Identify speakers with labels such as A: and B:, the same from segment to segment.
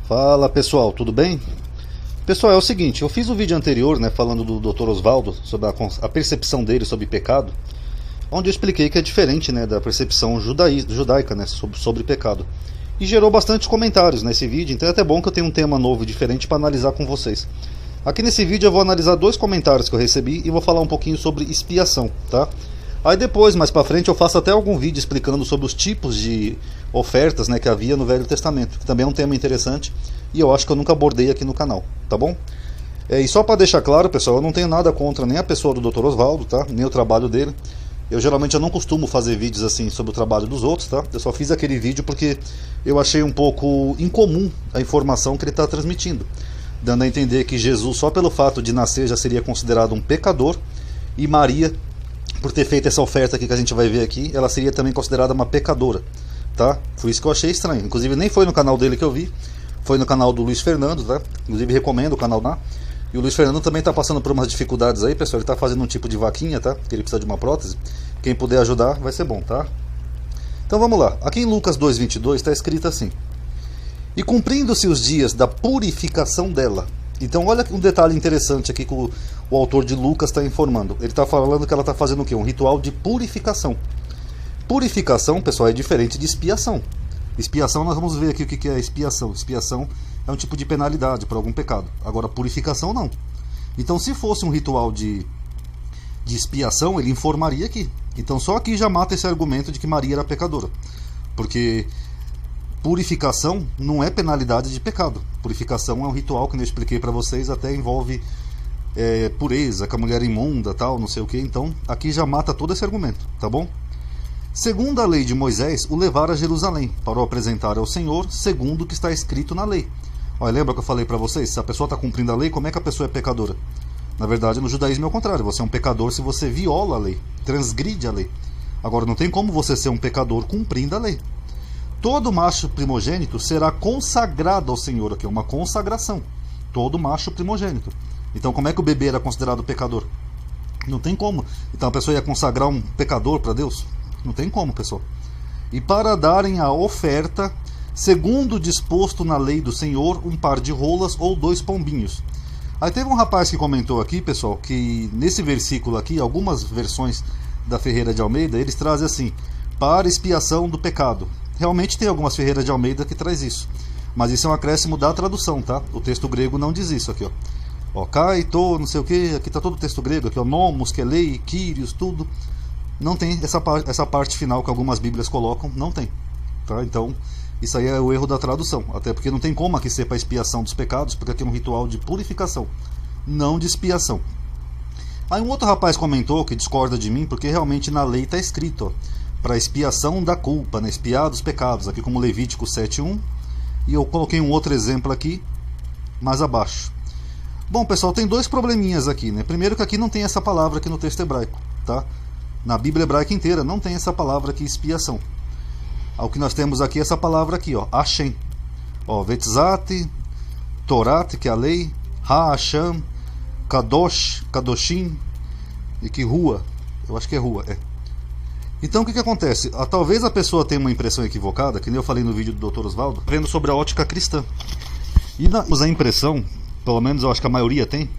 A: Fala pessoal, tudo bem? Pessoal, é o seguinte, eu fiz um vídeo anterior, falando do Dr. Oswaldo, sobre a percepção dele sobre pecado, onde eu expliquei que é diferente, da percepção judaica, sobre pecado. E gerou bastante comentários nesse vídeo, então é até bom que eu tenha um tema novo e diferente para analisar com vocês. Aqui nesse vídeo eu vou analisar 2 comentários que eu recebi e vou falar um pouquinho sobre expiação, tá? Aí depois, mais pra frente, eu faço até algum vídeo explicando sobre os tipos de ofertas, que havia no Velho Testamento, que também é um tema interessante e eu acho que eu nunca abordei aqui no canal, tá bom? E só para deixar claro, pessoal, eu não tenho nada contra nem a pessoa do Dr. Oswaldo, tá? Nem o trabalho dele. Eu não costumo fazer vídeos assim sobre o trabalho dos outros, tá? Eu só fiz aquele vídeo porque eu achei um pouco incomum a informação que ele está transmitindo, dando a entender que Jesus, só pelo fato de nascer, já seria considerado um pecador, e Maria, por ter feito essa oferta aqui que a gente vai ver aqui, ela seria também considerada uma pecadora, tá? Foi isso que eu achei estranho. Inclusive nem foi no canal dele que eu vi, foi no canal do Luiz Fernando, tá? Inclusive recomendo o canal lá. E o Luiz Fernando também está passando por umas dificuldades aí, pessoal. Ele está fazendo um tipo de vaquinha, tá? Que ele precisa de uma prótese. Quem puder ajudar vai ser bom, tá? Então vamos lá. Aqui em Lucas 2:22 está escrito assim: e cumprindo-se os dias da purificação dela. Então olha um detalhe interessante aqui que o autor de Lucas está informando. Ele está falando que ela está fazendo o quê? Um ritual de purificação. Purificação, pessoal, é diferente de expiação. Expiação, nós vamos ver aqui o que é expiação. Expiação é um tipo de penalidade por algum pecado. Agora, purificação não. Então, se fosse um ritual de expiação, ele informaria aqui. Então, só aqui já mata esse argumento de que Maria era pecadora. Porque purificação não é penalidade de pecado. Purificação é um ritual que eu expliquei para vocês, até envolve pureza, que a mulher imunda, tal, não sei o que. Então, aqui já mata todo esse argumento, tá bom? Segundo a lei de Moisés, o levar a Jerusalém, para o apresentar ao Senhor, segundo o que está escrito na lei. Olha, lembra que eu falei para vocês? Se a pessoa está cumprindo a lei, como é que a pessoa é pecadora? Na verdade, no judaísmo é o contrário. Você é um pecador se você viola a lei, transgride a lei. Agora, não tem como você ser um pecador cumprindo a lei. Todo macho primogênito será consagrado ao Senhor, aqui é uma consagração. Todo macho primogênito. Então, como é que o bebê era considerado pecador? Não tem como. Então, a pessoa ia consagrar um pecador para Deus? Não tem como, pessoal. E para darem a oferta, segundo disposto na lei do Senhor, um par de rolas ou 2 pombinhos. Aí teve um rapaz que comentou aqui, pessoal, que nesse versículo aqui, algumas versões da Ferreira de Almeida, eles trazem assim: para expiação do pecado. Realmente tem algumas Ferreiras de Almeida que traz isso, mas isso é um acréscimo da tradução, tá? O texto grego não diz isso aqui, ó. Kaito, não sei o que, aqui tá todo o texto grego, aqui, ó, nomos, que é lei, kyrios, tudo. Não tem essa parte final que algumas bíblias colocam, não tem, tá? Então, isso aí é o erro da tradução, até porque não tem como aqui ser para expiação dos pecados, porque aqui é um ritual de purificação, não de expiação. Aí um outro rapaz comentou que discorda de mim, porque realmente na lei está escrito, ó, para expiação da culpa, expiar dos pecados, aqui como Levítico 7:1, e eu coloquei um outro exemplo aqui, mais abaixo. Bom, pessoal, tem 2 probleminhas aqui, Primeiro que aqui não tem essa palavra aqui no texto hebraico, tá? Na Bíblia hebraica inteira não tem essa palavra aqui, expiação. O que nós temos aqui é essa palavra aqui, ó, Hashem. Ó, Vetzat, Torat, que é a lei, Ha-Hashem, Kadosh, Kadoshim, e que rua, eu acho que é rua, é. Então o que acontece? Talvez a pessoa tenha uma impressão equivocada, que nem eu falei no vídeo do Dr. Oswaldo, vendo sobre a ótica cristã. E temos a impressão, pelo menos eu acho que a maioria tem,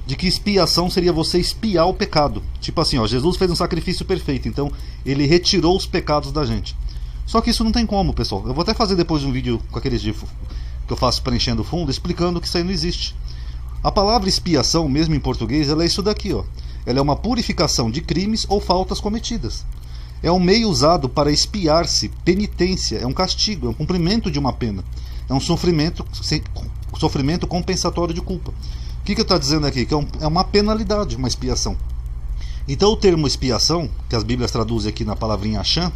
A: de que expiação seria você expiar o pecado. Tipo assim, ó, Jesus fez um sacrifício perfeito, então ele retirou os pecados da gente. Só que isso não tem como, pessoal. Eu vou até fazer depois um vídeo com aqueles que eu faço preenchendo o fundo, explicando que isso aí não existe. A palavra expiação, mesmo em português, ela é isso daqui, ó. Ela é uma purificação de crimes ou faltas cometidas. É um meio usado para expiar-se, penitência, é um castigo, é um cumprimento de uma pena. É um sofrimento compensatório de culpa. O que eu estou dizendo aqui? Que é uma penalidade, uma expiação. Então o termo expiação, que as Bíblias traduzem aqui na palavrinha Hashem,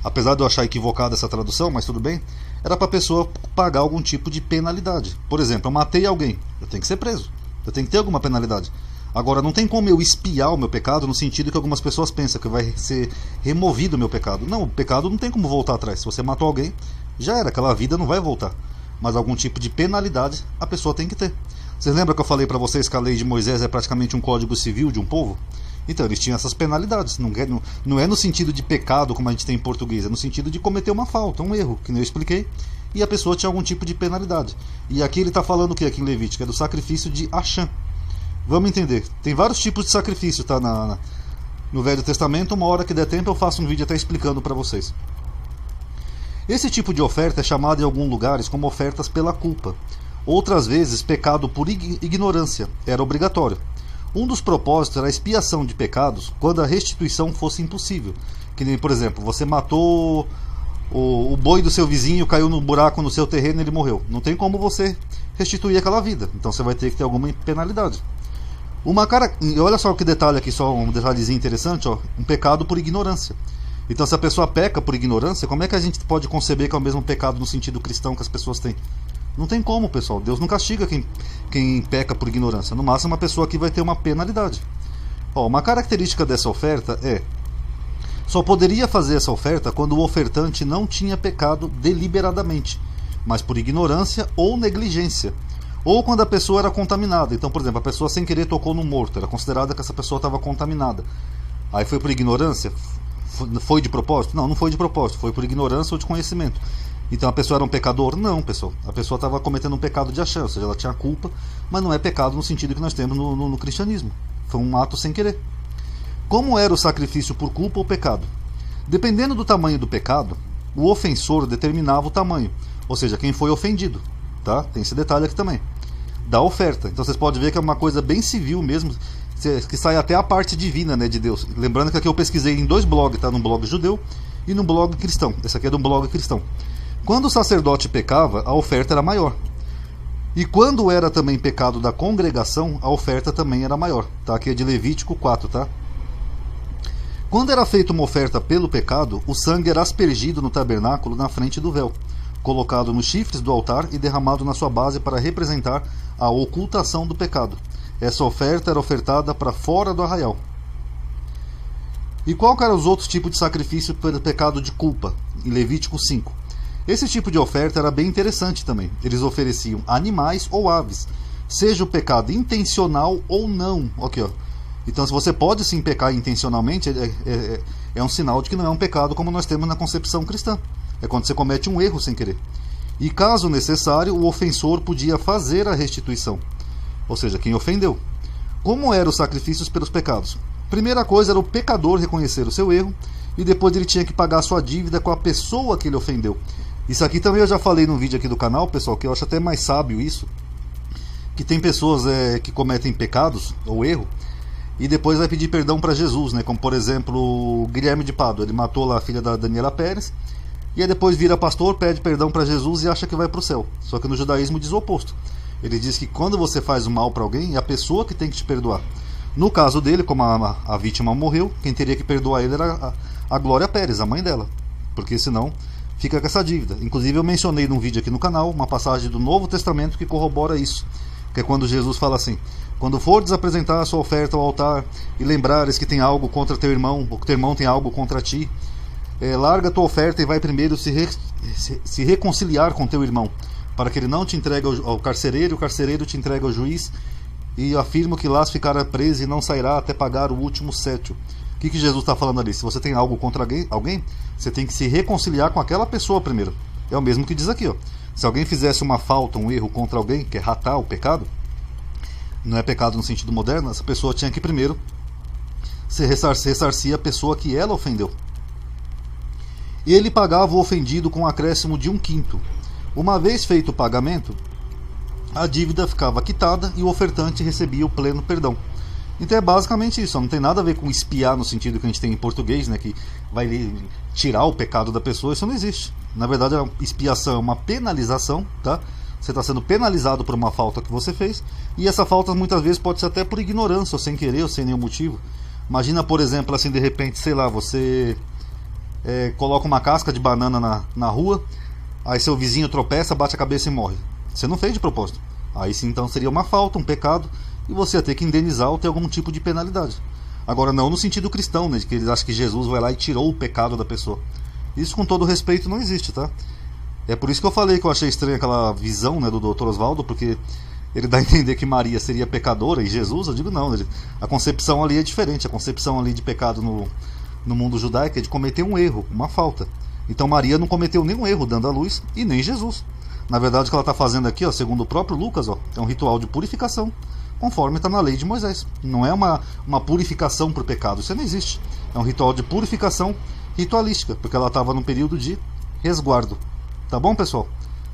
A: apesar de eu achar equivocada essa tradução, mas tudo bem, era para a pessoa pagar algum tipo de penalidade. Por exemplo, eu matei alguém, eu tenho que ser preso, eu tenho que ter alguma penalidade. Agora, não tem como eu expiar o meu pecado no sentido que algumas pessoas pensam que vai ser removido o meu pecado. Não, o pecado não tem como voltar atrás. Se você matou alguém, já era, aquela vida não vai voltar. Mas algum tipo de penalidade a pessoa tem que ter. Vocês lembram que eu falei para vocês que a lei de Moisés é praticamente um código civil de um povo? Então eles tinham essas penalidades. Não é no sentido de pecado como a gente tem em português, é no sentido de cometer uma falta, um erro, que nem eu expliquei, e a pessoa tinha algum tipo de penalidade. E aqui ele está falando o que aqui em Levítico? É do sacrifício de Achã. Vamos entender. Tem vários tipos de sacrifício, tá? No Velho Testamento. Uma hora que der tempo eu faço um vídeo até explicando para vocês. Esse tipo de oferta é chamado em alguns lugares como ofertas pela culpa. Outras vezes, pecado por ignorância. Era obrigatório. Um dos propósitos era a expiação de pecados quando a restituição fosse impossível. Que nem, por exemplo, você matou o boi do seu vizinho, caiu no buraco no seu terreno e ele morreu. Não tem como você restituir aquela vida. Então você vai ter que ter alguma penalidade. E olha só que detalhe aqui, só um detalhezinho interessante, ó, um pecado por ignorância. Então se a pessoa peca por ignorância, como é que a gente pode conceber que é o mesmo pecado no sentido cristão que as pessoas têm? Não tem como, pessoal. Deus não castiga quem peca por ignorância. No máximo a pessoa aqui vai ter uma penalidade. Ó, uma característica dessa oferta só poderia fazer essa oferta quando o ofertante não tinha pecado deliberadamente, mas por ignorância ou negligência. Ou quando a pessoa era contaminada. Então, por exemplo, a pessoa sem querer tocou no morto. Era considerada que essa pessoa estava contaminada. Aí foi por ignorância? Foi de propósito? Não, não foi de propósito. Foi por ignorância ou de conhecimento. Então a pessoa era um pecador? Não, pessoal. A pessoa estava cometendo um pecado de Achã. Ou seja, ela tinha culpa, mas não é pecado no sentido que nós temos no cristianismo. Foi um ato sem querer. Como era o sacrifício por culpa ou pecado? Dependendo do tamanho do pecado, o ofensor determinava o tamanho. Ou seja, quem foi ofendido. Tá? Tem esse detalhe aqui também. Da oferta. Então vocês podem ver que é uma coisa bem civil mesmo, que sai até a parte divina, né, de Deus. Lembrando que aqui eu pesquisei em 2 blogs, tá? Num blog judeu e num blog cristão. Esse aqui é de um blog cristão. Quando o sacerdote pecava, a oferta era maior. E quando era também pecado da congregação, a oferta também era maior. Tá? Aqui é de Levítico 4, tá? Quando era feita uma oferta pelo pecado, o sangue era aspergido no tabernáculo na frente do véu, colocado nos chifres do altar e derramado na sua base para representar a ocultação do pecado. Essa oferta era ofertada para fora do arraial. E qual eram os outros tipos de sacrifício pelo pecado de culpa? Em Levítico 5. Esse tipo de oferta era bem interessante também. Eles ofereciam animais ou aves, seja o pecado intencional ou não. Aqui, ó. Então, se você pode sim pecar intencionalmente, é um sinal de que não é um pecado como nós temos na concepção cristã. É quando você comete um erro sem querer. E caso necessário, o ofensor podia fazer a restituição. Ou seja, quem ofendeu. Como eram os sacrifícios pelos pecados? Primeira coisa era o pecador reconhecer o seu erro e depois ele tinha que pagar a sua dívida com a pessoa que ele ofendeu. Isso aqui também eu já falei no vídeo aqui do canal, pessoal, que eu acho até mais sábio isso. Que tem pessoas que cometem pecados ou erro e depois vai pedir perdão para Jesus, né? Como por exemplo o Guilherme de Pádua. Ele matou lá a filha da Daniela Pérez e aí depois vira pastor, pede perdão para Jesus e acha que vai para o céu. Só que no judaísmo diz o oposto. Ele diz que quando você faz o mal para alguém, é a pessoa que tem que te perdoar. No caso dele, como a vítima morreu, quem teria que perdoar ele era a Glória Pérez, a mãe dela. Porque senão fica com essa dívida. Inclusive eu mencionei num vídeo aqui no canal uma passagem do Novo Testamento que corrobora isso. Que é quando Jesus fala assim: quando fordes apresentar a sua oferta ao altar e lembrares que tem algo contra teu irmão, ou que teu irmão tem algo contra ti, larga a tua oferta e vai primeiro se reconciliar com teu irmão, para que ele não te entregue ao carcereiro, o carcereiro te entregue ao juiz, e afirmo que lá ficará preso e não sairá até pagar o último sétio. O que Jesus está falando ali? Se você tem algo contra alguém, você tem que se reconciliar com aquela pessoa primeiro. É o mesmo que diz aqui, ó. Se alguém fizesse uma falta, um erro contra alguém, que é ratar o pecado, não é pecado no sentido moderno, essa pessoa tinha que primeiro se ressarcir a pessoa que ela ofendeu. E ele pagava o ofendido com um acréscimo de 1/5. Uma vez feito o pagamento, a dívida ficava quitada e o ofertante recebia o pleno perdão. Então é basicamente isso, não tem nada a ver com espiar no sentido que a gente tem em português, né, que vai tirar o pecado da pessoa. Isso não existe. Na verdade, a expiação é uma penalização, tá? Você está sendo penalizado por uma falta que você fez, e essa falta muitas vezes pode ser até por ignorância, ou sem querer, ou sem nenhum motivo. Imagina, por exemplo, assim, de repente, sei lá, você coloca uma casca de banana na rua, aí seu vizinho tropeça, bate a cabeça e morre. Você não fez de propósito. Aí sim, então seria uma falta, um pecado, e você ia ter que indenizar ou ter algum tipo de penalidade. Agora não no sentido cristão, né, de que eles acham que Jesus vai lá e tirou o pecado da pessoa. Isso, com todo respeito, não existe, tá? É por isso que eu falei que eu achei estranha aquela visão, né, do Dr. Osvaldo, porque ele dá a entender que Maria seria pecadora e Jesus, eu digo não, a concepção ali é diferente, a concepção ali de pecado no mundo judaico é de cometer um erro, uma falta. Então Maria não cometeu nenhum erro dando à luz e nem Jesus. Na verdade o que ela está fazendo aqui, ó, segundo o próprio Lucas, ó, é um ritual de purificação, conforme está na lei de Moisés. Não é uma purificação para o pecado, isso não existe. É um ritual de purificação ritualística, porque ela estava num período de resguardo. Tá bom, pessoal?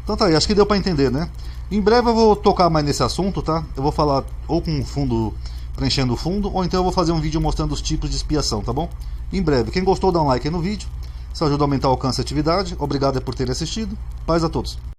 A: Então tá aí, acho que deu para entender, né? Em breve eu vou tocar mais nesse assunto, tá? Eu vou falar ou com o fundo, preenchendo o fundo, ou então eu vou fazer um vídeo mostrando os tipos de expiação, tá bom? Em breve. Quem gostou, dá um like aí no vídeo. Isso ajuda a aumentar o alcance e a atividade. Obrigado por terem assistido. Paz a todos.